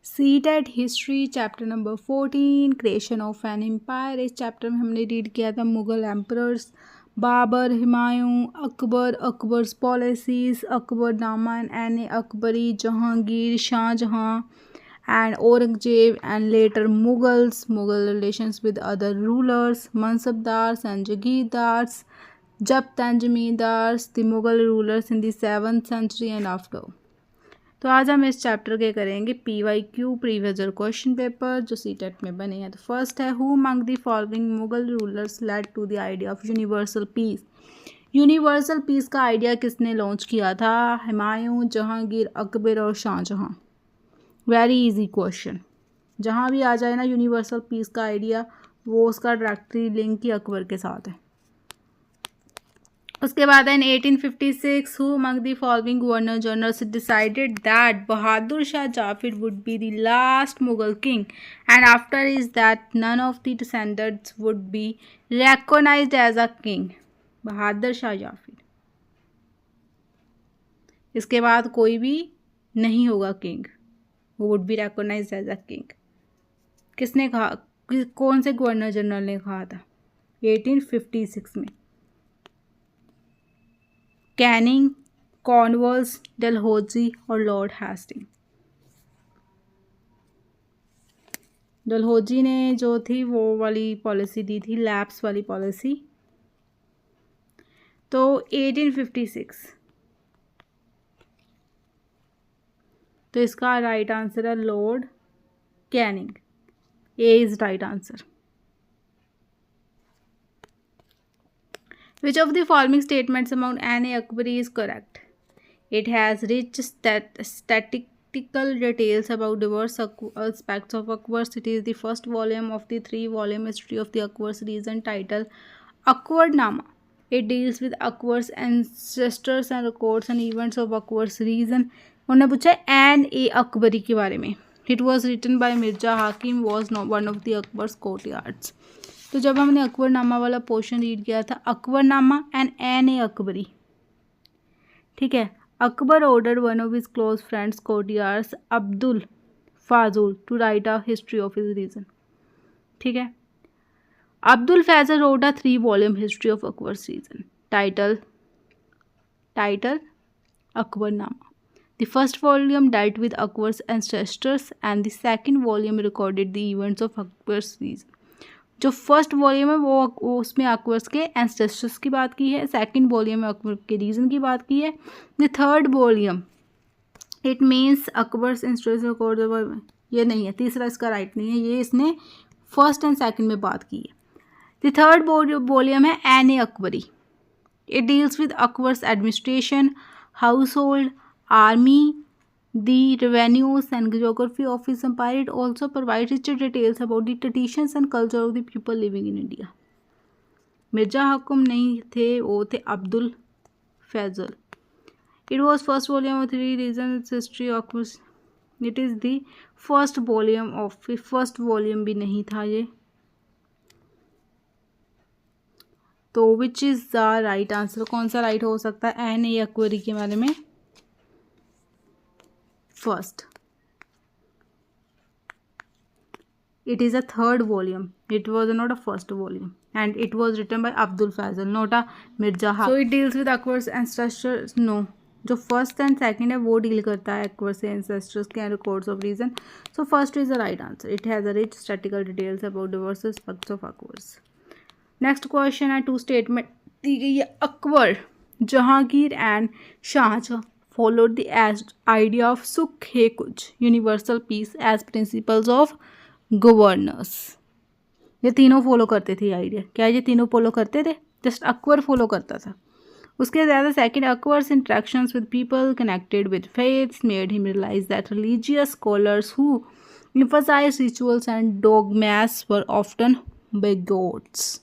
CTET history chapter number 14 creation of an empire. इस chapter में हमने रीड किया था Mughal emperors, Babur, Humayun, Akbar, Akbar's policies, Akbarnama and Akbari, Jahangir, Shahjahan and Aurangzeb, and later Mughals, Mughal relations with other rulers, Mansabdars and Jagirdars, Jabt and Zamindars, the Mughal rulers in the 7th century and after। तो आज हम इस chapter के करेंगे PYQ previous year question paper जो CTET में बने हैं। तो फर्स्ट है, who among the following Mughal rulers led to the idea of universal peace. Universal peace का आइडिया किसने लॉन्च किया था? हुमायूं, जहांगीर, अकबर और शाहजहां। वेरी इजी क्वेश्चन, जहाँ भी आ जाए ना यूनिवर्सल पीस का आइडिया, वो उसका डायरेक्टली लिंक ही अकबर के साथ है। उसके बाद है, in 1856 who among the following governor generals decided that Bahadur Shah Zafar would be the last Mughal king and after is that none of the descendants would be recognized as a king. Bahadur Shah Zafar, इसके बाद कोई भी नहीं होगा किंग, वो would be recognized as a king. किसने कहा? कौन से गवर्नर जनरल ने कहा था? 1856 में। कैनिंग, कॉर्नवाल्स, डलहौजी और लॉर्ड हेस्टिंग। डलहौजी ने जो थी वो वाली पॉलिसी दी थी, लैप्स वाली पॉलिसी। तो 1856, तो इसका राइट आंसर है Lord Canning. A is right answer. Which of the following statements among Anne Akbari is correct? It has rich statistical details about diverse aspects of Akbar's. It is the first volume of the 3-volume history of the Akbar's region titled Akbarnama. It deals with Akbar's ancestors and records and events of Akbar's region. उन्होंने पूछा N i Akbari के बारे में। It was written by Mirza Hakim, was one of the Akbar's courtiers. तो जब हमने अकबरनामा वाला portion read किया था, अकबरनामा एन ए अकबरी, ठीक है। Akbar ordered one of his close friends courtiers Abdul Fazul to write a history of his region, ठीक है। Abdul Faizal wrote a 3-volume history of Akbar's region title Akbarnama. The first volume dealt with Akbar's ancestors and the second volume recorded the events of Akbar's region. जो first volume है वो उसमें अकबर्स के ancestors की बात की है, सेकंड वॉल्यूम में अकबर के रीजन की बात की है। The third volume it means Akbar's ancestors record, ये नहीं है, तीसरा इसका राइट नहीं है, ये इसने फर्स्ट एंड सेकंड में बात की है। द थर्ड वॉल्यूम है Ain i Akbari. It deals with Akbar's administration, household, army, the revenues and geography of his empire. It also provides richer details about the traditions and culture of the people living in India. Mirza Hakim नहीं थे, वो थे Abdul Faizal. It was first volume of 3 regions history of it is the first volume of first volume भी नहीं था ये। तो which is the right answer? कौन सा राइट हो सकता है एन ए अकबरी के बारे में? First, it is a third volume. It was not a first volume, and it was written by Abdul Fazal, not a Mirza Haq. So it deals with Akbar's ancestors. No, जो first and second है वो deal करता है Akbar से ancestors के records of reason. So first is the right answer. It has a rich statistical details about diverse aspects of Akbar's. Next question है, 2 statement दी गई है, Akbar, Jahangir and Shahjahan followed the idea of sukh hai kuch universal peace as principles of governance. ये तीनों follow करते थे idea. क्या ये तीनों फॉलो करते थे? जस्ट अकबर फॉलो करता था। उसके ज़्यादा second, Akbar's interactions with people connected with faiths made him realize that religious scholars who emphasized rituals and dogmas were often bigots.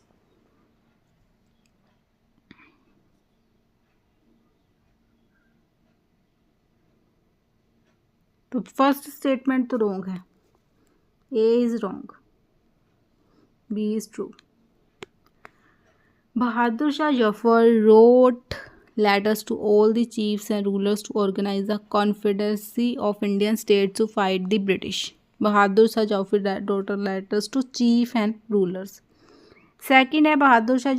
तो फर्स्ट स्टेटमेंट तो रॉन्ग है, A is wrong, B is true. Bahadur Shah Zafar wrote letters to all the chiefs and rulers to organize a confederacy of Indian states to fight the British. Bahadur Shah Zafar wrote letters to chief and rulers. Second है Bahadur Shah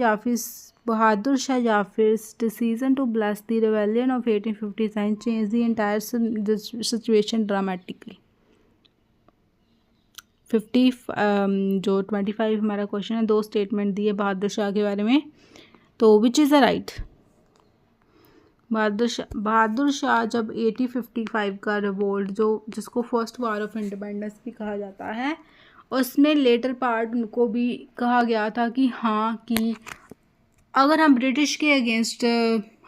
जाफिर's decision to bless the rebellion of 1859 changed the entire situation dramatically. 25 हमारा question है, 2 statement दिए बहादुर शाह के बारे में, तो which is the right? Bahadur Shah जब 1855 का रिवोल्ट जिसको फर्स्ट वार ऑफ इंडिपेंडेंस भी कहा जाता है, उसमें लेटर पार्ट उनको भी कहा गया था कि हाँ कि अगर हम ब्रिटिश के अगेंस्ट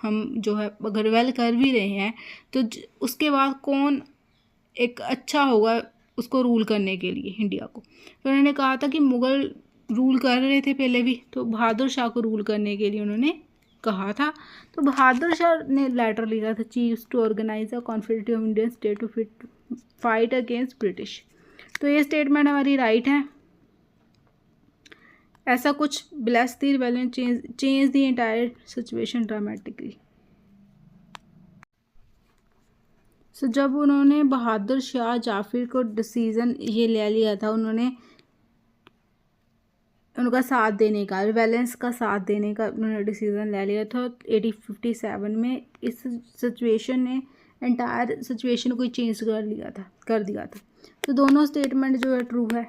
हम जो है अगर रिबेल कर भी रहे हैं तो उसके बाद कौन एक अच्छा होगा उसको रूल करने के लिए इंडिया को। तो उन्होंने कहा था कि मुग़ल रूल कर रहे थे पहले भी, तो बहादुर शाह को रूल करने के लिए उन्होंने कहा था। तो बहादुर शाह ने लेटर लिखा था chiefs to organize a confederacy of Indian state to fight against British. तो ये स्टेटमेंट हमारी राइट है। ऐसा कुछ bless the rebellion change the entire situation dramatically. So जब उन्होंने बहादुर शाह जाफिर को डिसीज़न ये ले लिया था, उनका साथ देने का, रिबेलेंस का साथ देने का उन्होंने डिसीज़न ले लिया था 1857 में। इस सिचुएशन ने एंटायर सिचुएशन को चेंज कर दिया था। तो दोनों स्टेटमेंट जो है ट्रू है।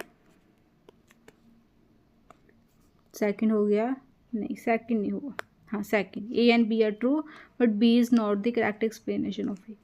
सेकंड हो गया, नहीं सेकंड नहीं हुआ, हाँ second, A and B are true but B is not the correct explanation of A.